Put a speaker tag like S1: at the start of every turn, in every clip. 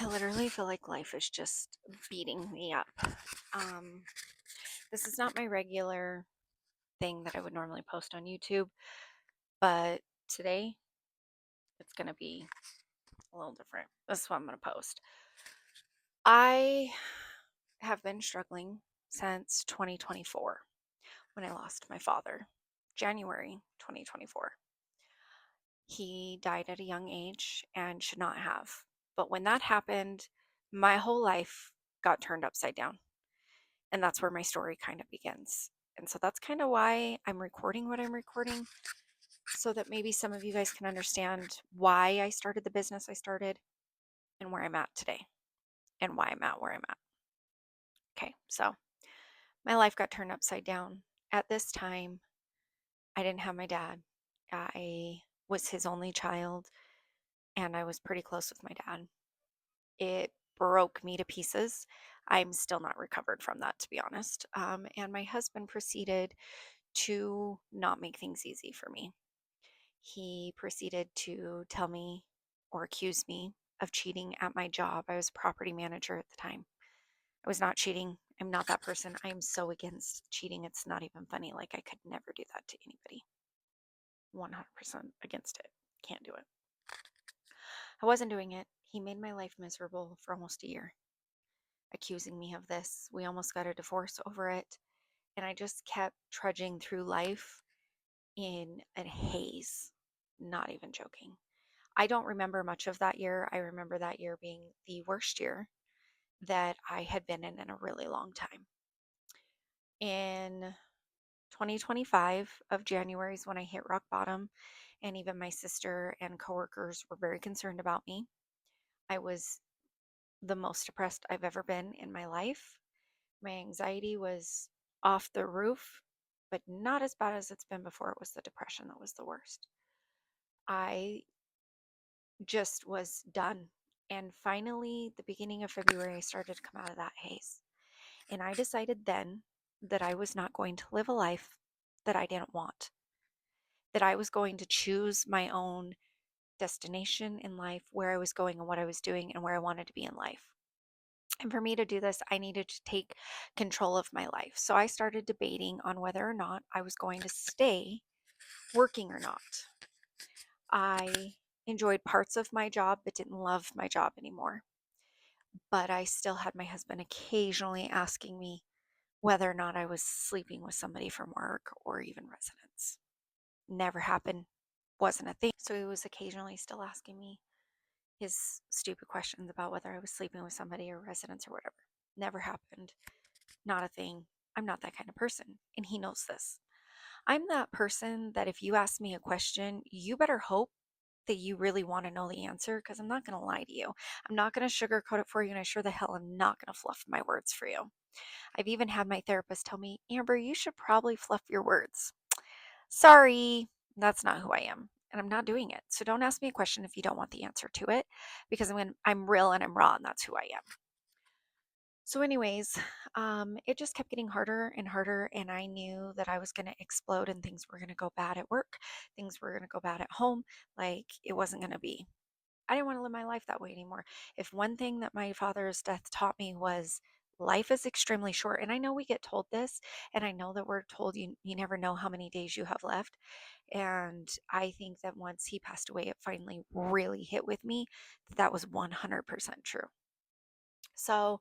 S1: I literally feel like life is just beating me up. Um, this is not my regular thing that I would normally post on YouTube, but today it's going to be a little different. This is what I'm going to post. I have been struggling since 2024 when I lost my father, January 2024. He died at a young age and should not have. But when that happened, my whole life got turned upside down. And that's where my story kind of begins. And so that's kind of why I'm recording what I'm recording, so that maybe some of you guys can understand why I started the business I started and where I'm at today and why I'm at where I'm at. Okay, so my life got turned upside down. At this time, I didn't have my dad. I was his only child, and I was pretty close with my dad. It broke me to pieces. I'm still not recovered from that, to be honest. And my husband proceeded to not make things easy for me. He proceeded to tell me or accuse me of cheating at my job. I was a property manager at the time. I was not cheating. I'm not that person. I'm so against cheating. It's not even funny. Like, I could never do that to anybody. 100% against it. Can't do it. I wasn't doing it. He made my life miserable for almost a year, accusing me of this. We almost got a divorce over it. And I just kept trudging through life in a haze. Not even joking. I don't remember much of that year. I remember that year being the worst year that I had been in a really long time. In 2025 of January is when I hit rock bottom, and even my sister and coworkers were very concerned about me. I was the most depressed I've ever been in my life. My anxiety was off the roof, but not as bad as it's been before. It was the depression that was the worst. I just was done. And finally, the beginning of February, I started to come out of that haze. And I decided then that I was not going to live a life that I didn't want, that I was going to choose my own destination in life, where I was going and what I was doing and where I wanted to be in life. And for me to do this, I needed to take control of my life. So I started debating on whether or not I was going to stay working or not. I enjoyed parts of my job, but didn't love my job anymore. But I still had my husband occasionally asking me whether or not I was sleeping with somebody from work or even residents. Never happened, wasn't a thing. So he was occasionally still asking me his stupid questions about whether I was sleeping with somebody or residents or whatever. Never happened, not a thing. I'm not that kind of person, and he knows this. I'm that person that if you ask me a question, you better hope that you really want to know the answer, because I'm not going to lie to you. I'm not going to sugarcoat it for you, and I sure the hell am not going to fluff my words for you. I've even had my therapist tell me, Amber, you should probably fluff your words. Sorry, that's not who I am. And I'm not doing it. So don't ask me a question if you don't want the answer to it, because I'm real and I'm raw, and that's who I am. So, anyways, it just kept getting harder and harder, and I knew that I was going to explode and things were going to go bad at work. Things were going to go bad at home. Like, it wasn't going to be. I didn't want to live my life that way anymore. If one thing that my father's death taught me was life is extremely short, and I know we get told this, and I know that we're told you never know how many days you have left. And I think that once he passed away, it finally really hit with me that that was 100% true. So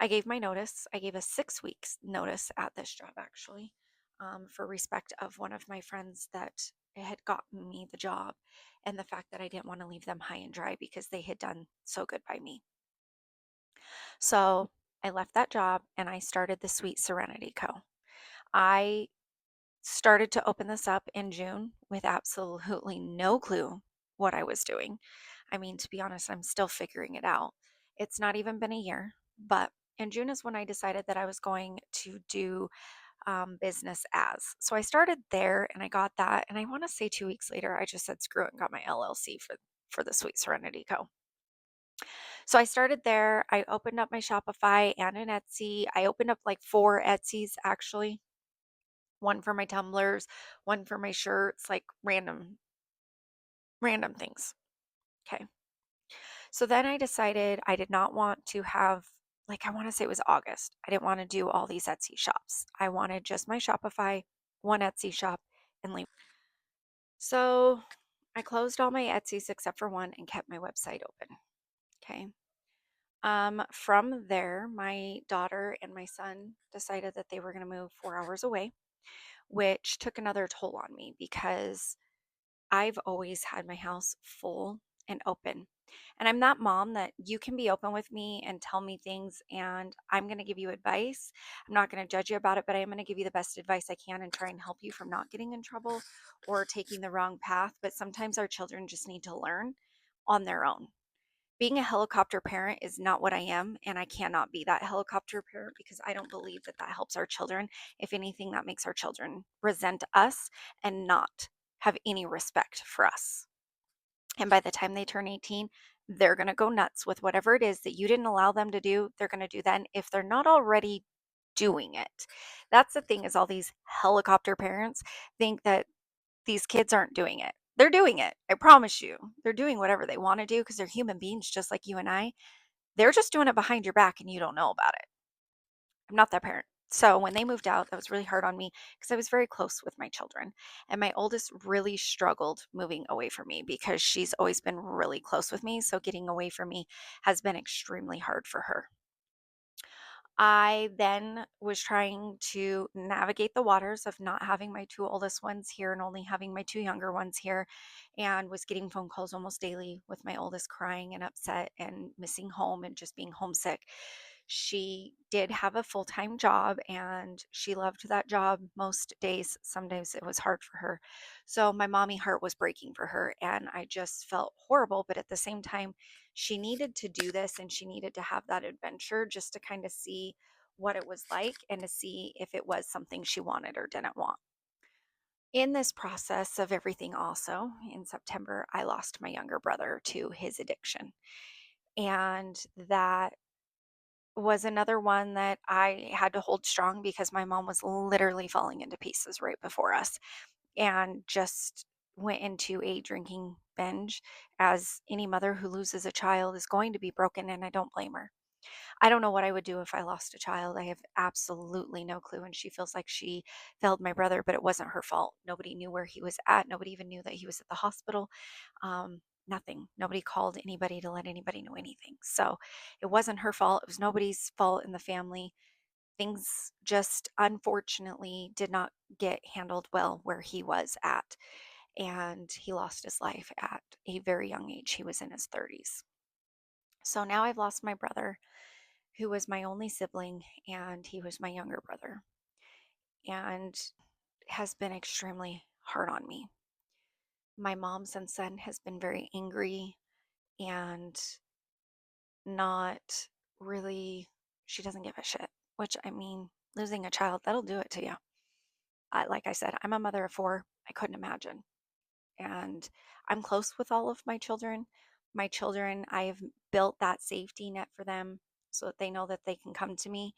S1: I gave my notice. I gave a 6 weeks notice at this job, actually, for respect of one of my friends that had gotten me the job, and the fact that I didn't want to leave them high and dry because they had done so good by me. So I left that job and I started the Sweet Serenity Co. I started to open this up in June with absolutely no clue what I was doing. I mean, to be honest, I'm still figuring it out. It's not even been a year, but in June is when I decided that I was going to do business as. So I started there and I got that. And I want to say 2 weeks later, I just said screw it and got my LLC for the Sweet Serenity Co. So I started there. I opened up my Shopify and an Etsy. I opened up like 4 Etsy's actually, one for my tumblers, one for my shirts, like random things. Okay. So then I decided I did not want to have, like, I want to say it was August. I didn't want to do all these Etsy shops. I wanted just my Shopify, one Etsy shop, and leave. So I closed all my Etsy's except for one and kept my website open. Okay. From there, my daughter and my son decided that they were going to move 4 hours away, which took another toll on me because I've always had my house full and open. And I'm that mom that you can be open with me and tell me things, and I'm going to give you advice. I'm not going to judge you about it, but I am going to give you the best advice I can and try and help you from not getting in trouble or taking the wrong path. But sometimes our children just need to learn on their own. Being a helicopter parent is not what I am, and I cannot be that helicopter parent because I don't believe that that helps our children. If anything, that makes our children resent us and not have any respect for us. And by the time they turn 18, they're going to go nuts with whatever it is that you didn't allow them to do. They're going to do that. And if they're not already doing it, that's the thing, is all these helicopter parents think that these kids aren't doing it. They're doing it. I promise you. They're doing whatever they want to do because they're human beings just like you and I. They're just doing it behind your back and you don't know about it. I'm not that parent. So when they moved out, that was really hard on me because I was very close with my children. And my oldest really struggled moving away from me because she's always been really close with me. So getting away from me has been extremely hard for her. I then was trying to navigate the waters of not having my two oldest ones here and only having my two younger ones here, and was getting phone calls almost daily with my oldest crying and upset and missing home and just being homesick. She did have a full time job and she loved that job most days. Some days it was hard for her. So my mommy heart was breaking for her, and I just felt horrible. But at the same time, she needed to do this and she needed to have that adventure just to kind of see what it was like and to see if it was something she wanted or didn't want. In this process of everything, also in September, I lost my younger brother to his addiction. And that was another one that I had to hold strong because my mom was literally falling into pieces right before us and just went into a drinking binge, as any mother who loses a child is going to be broken, and I don't blame her. I don't know what I would do if I lost a child. I have absolutely no clue. And she feels like she failed my brother, but it wasn't her fault. Nobody knew where he was at. Nobody even knew that he was at the hospital. Nothing. Nobody called anybody to let anybody know anything. So it wasn't her fault. It was nobody's fault in the family. Things just unfortunately did not get handled well where he was at. And he lost his life at a very young age. He was in his 30s. So now I've lost my brother, who was my only sibling, and he was my younger brother, and has been extremely hard on me. My mom since then has been very angry and not really, she doesn't give a shit, which, I mean, losing a child, that'll do it to you. Like I said, I'm a mother of four. I couldn't imagine. And I'm close with all of my children. My children, I've built that safety net for them so that they know that they can come to me.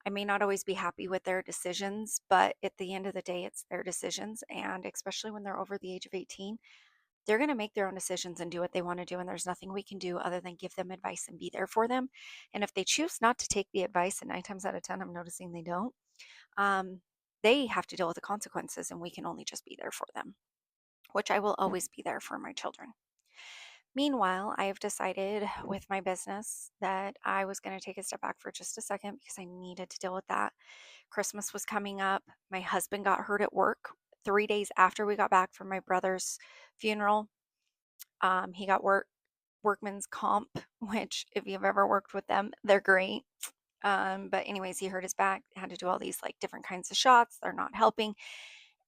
S1: I may not always be happy with their decisions, but at the end of the day, it's their decisions. And especially when they're over the age of 18, they're going to make their own decisions and do what they want to do. And there's nothing we can do other than give them advice and be there for them. And if they choose not to take the advice, and 9 times out of 10, I'm noticing they don't, um, they have to deal with the consequences, and we can only just be there for them, which I will always be there for my children. Meanwhile, I have decided with my business that I was going to take a step back for just a second because I needed to deal with that. Christmas was coming up. My husband got hurt at work 3 days after we got back from my brother's funeral. He got workman's comp, which, if you've ever worked with them, they're great. But anyways, he hurt his back, had to do all these like different kinds of shots. They're not helping.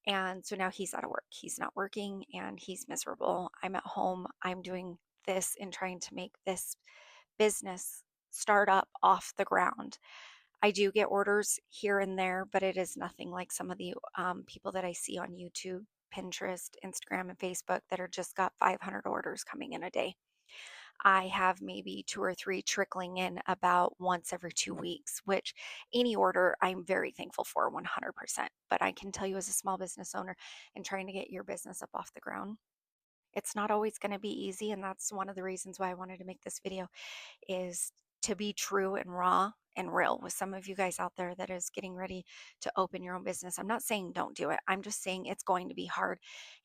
S1: And so now he's out of work. He's not working and he's miserable. I'm at home. I'm doing this and trying to make this business start up off the ground. I do get orders here and there, but it is nothing like some of the people that I see on YouTube, Pinterest, Instagram, and Facebook that are just got 500 orders coming in a day. I have maybe two or three trickling in about once every 2 weeks, which any order I'm very thankful for 100%. But I can tell you, as a small business owner and trying to get your business up off the ground, It's not always going to be easy, and that's one of the reasons why I wanted to make this video, is to be true and raw and real with some of you guys out there that is getting ready to open your own business. I'm not saying don't do it. I'm just saying it's going to be hard.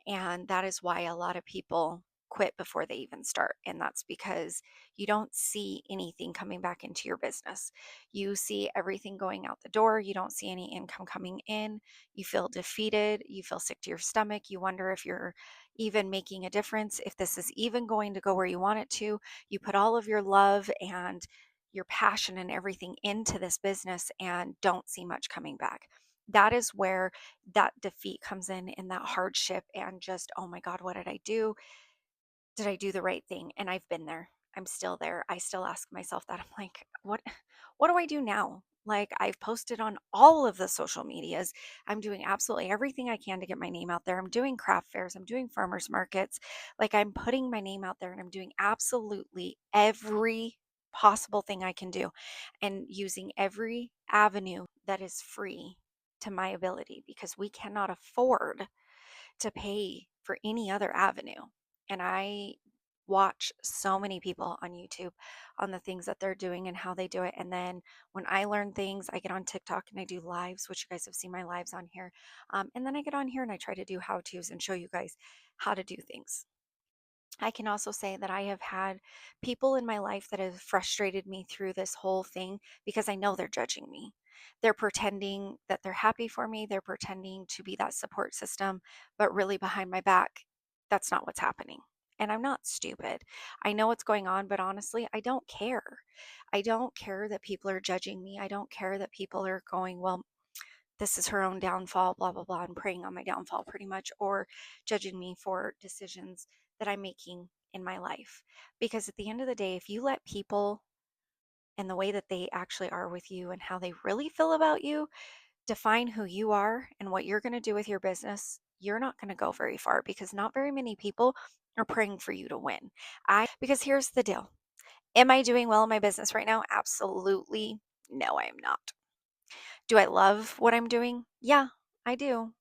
S1: And that is why a lot of people quit before they even start. And that's because you don't see anything coming back into your business. You see everything going out the door. You don't see any income coming in. You feel defeated. You feel sick to your stomach. You wonder if you're even making a difference, if this is even going to go where you want it to. You put all of your love and your passion and everything into this business and don't see much coming back. That is where that defeat comes in that hardship, and just, oh my God, what did I do? Did I do the right thing? And I've been there. I'm still there. I still ask myself that. I'm like, what do I do now? Like, I've posted on all of the social medias. I'm doing absolutely everything I can to get my name out there. I'm doing craft fairs, I'm doing farmers markets. Like, I'm putting my name out there, and I'm doing absolutely every possible thing I can do, and using every avenue that is free to my ability, because we cannot afford to pay for any other avenue. And I watch so many people on YouTube on the things that they're doing and how they do it. And then when I learn things, I get on TikTok and I do lives, which you guys have seen my lives on here. And then I get on here and I try to do how to's and show you guys how to do things. I can also say that I have had people in my life that have frustrated me through this whole thing, because I know they're judging me. They're pretending that they're happy for me. They're pretending to be that support system, but really behind my back, that's not what's happening. And I'm not stupid. I know what's going on, but honestly, I don't care. I don't care that people are judging me. I don't care that people are going, well, this is her own downfall, blah, blah, blah, and preying on my downfall pretty much, or judging me for decisions that I'm making in my life. Because at the end of the day, if you let people and the way that they actually are with you and how they really feel about you define who you are and what you're going to do with your business, you're not going to go very far, because not very many people are praying for you to win. Because here's the deal. Am I doing well in my business right now? Absolutely. No, I am not. Do I love what I'm doing? Yeah, I do.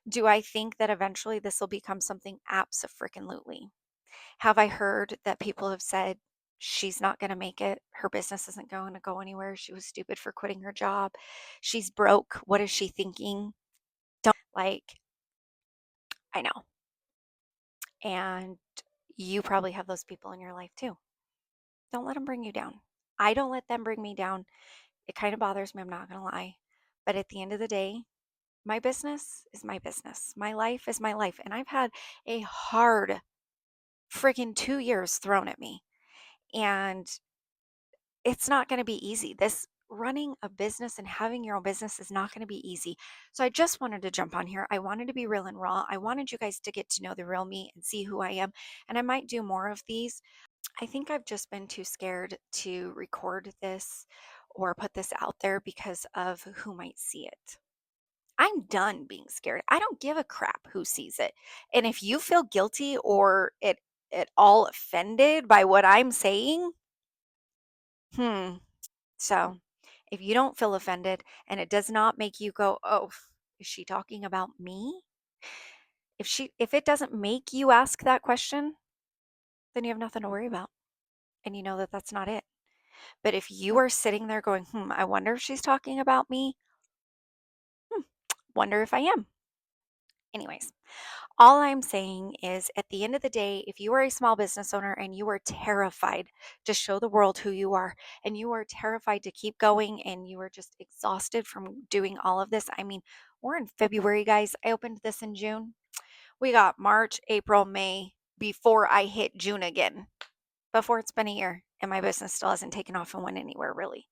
S1: Do I think that eventually this will become something? Abso-freaking-lutely. Have I heard that people have said she's not going to make it? Her business isn't going to go anywhere. She was stupid for quitting her job. She's broke. What is she thinking? Don't, like, I know. And you probably have those people in your life too. Don't let them bring you down. I don't let them bring me down. It kind of bothers me, I'm not going to lie. But at the end of the day, my business is my business. My life is my life. And I've had a hard freaking 2 years thrown at me. And it's not going to be easy. This running a business and having your own business is not going to be easy. So I just wanted to jump on here. I wanted to be real and raw. I wanted you guys to get to know the real me and see who I am. And I might do more of these. I think I've just been too scared to record this or put this out there because of who might see it. I'm done being scared. I don't give a crap who sees it. And if you feel guilty or at all offended by what I'm saying, hmm. So if you don't feel offended and it does not make you go, "Oh, is she talking about me?" If it doesn't make you ask that question, then you have nothing to worry about. And you know that that's not it. But if you are sitting there going, I wonder if she's talking about me. Hmm, wonder if I am. Anyways, all I'm saying is, at the end of the day, if you are a small business owner and you are terrified to show the world who you are, and you are terrified to keep going, and you are just exhausted from doing all of this, I mean, we're in February, guys. I opened this in June. We got March, April, May before I hit June again, before it's been a year, and my business still hasn't taken off and went anywhere really.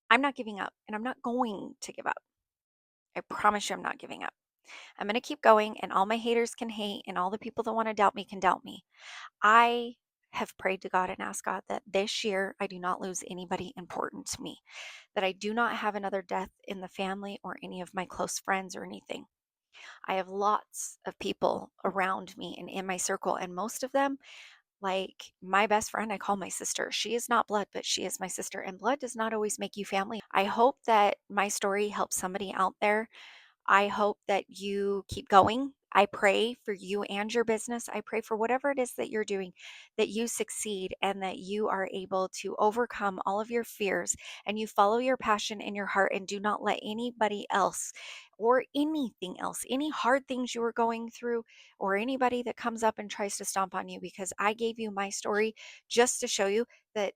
S1: I'm not giving up, and I'm not going to give up. I promise you, I'm not giving up. I'm going to keep going, and all my haters can hate, and all the people that want to doubt me can doubt me. I have prayed to God and asked God that this year I do not lose anybody important to me, that I do not have another death in the family or any of my close friends or anything. I have lots of people around me and in my circle, and most of them, like my best friend, I call my sister. She is not blood, but she is my sister, and blood does not always make you family. I hope that my story helps somebody out there. I hope that you keep going I pray for you and your business. I pray for whatever it is that you're doing, that you succeed and that you are able to overcome all of your fears and you follow your passion in your heart and do not let anybody else or anything else, any hard things you are going through, or anybody that comes up and tries to stomp on you, because I gave you my story just to show you that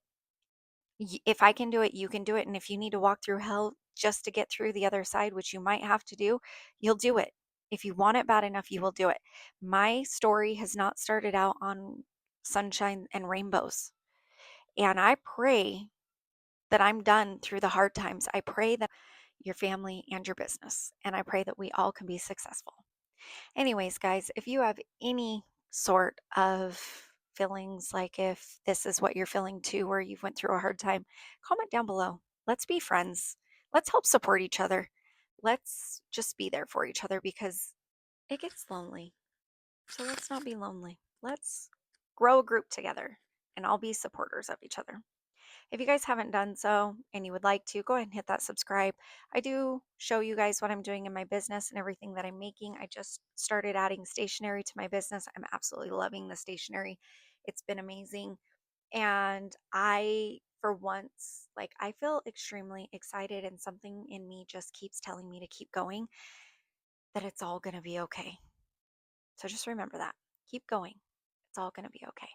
S1: if I can do it, you can do it. And if you need to walk through hell just to get through the other side, which you might have to do, you'll do it. If you want it bad enough, you will do it. My story has not started out on sunshine and rainbows. And I pray that I'm done through the hard times. I pray that your family and your business. And I pray that we all can be successful. Anyways, guys, if you have any sort of feelings, like if this is what you're feeling too, or you've went through a hard time, comment down below. Let's be friends. Let's help support each other. Let's just be there for each other, because it gets lonely. So let's not be lonely. Let's grow a group together and all be supporters of each other. If you guys haven't done so and you would like to, go ahead and hit that subscribe. I do show you guys what I'm doing in my business and everything that I'm making. I just started adding stationery to my business. I'm absolutely loving the stationery. It's been amazing. And I, for once, like, I feel extremely excited, and something in me just keeps telling me to keep going, that it's all going to be okay. So just remember that. Keep going. It's all going to be okay.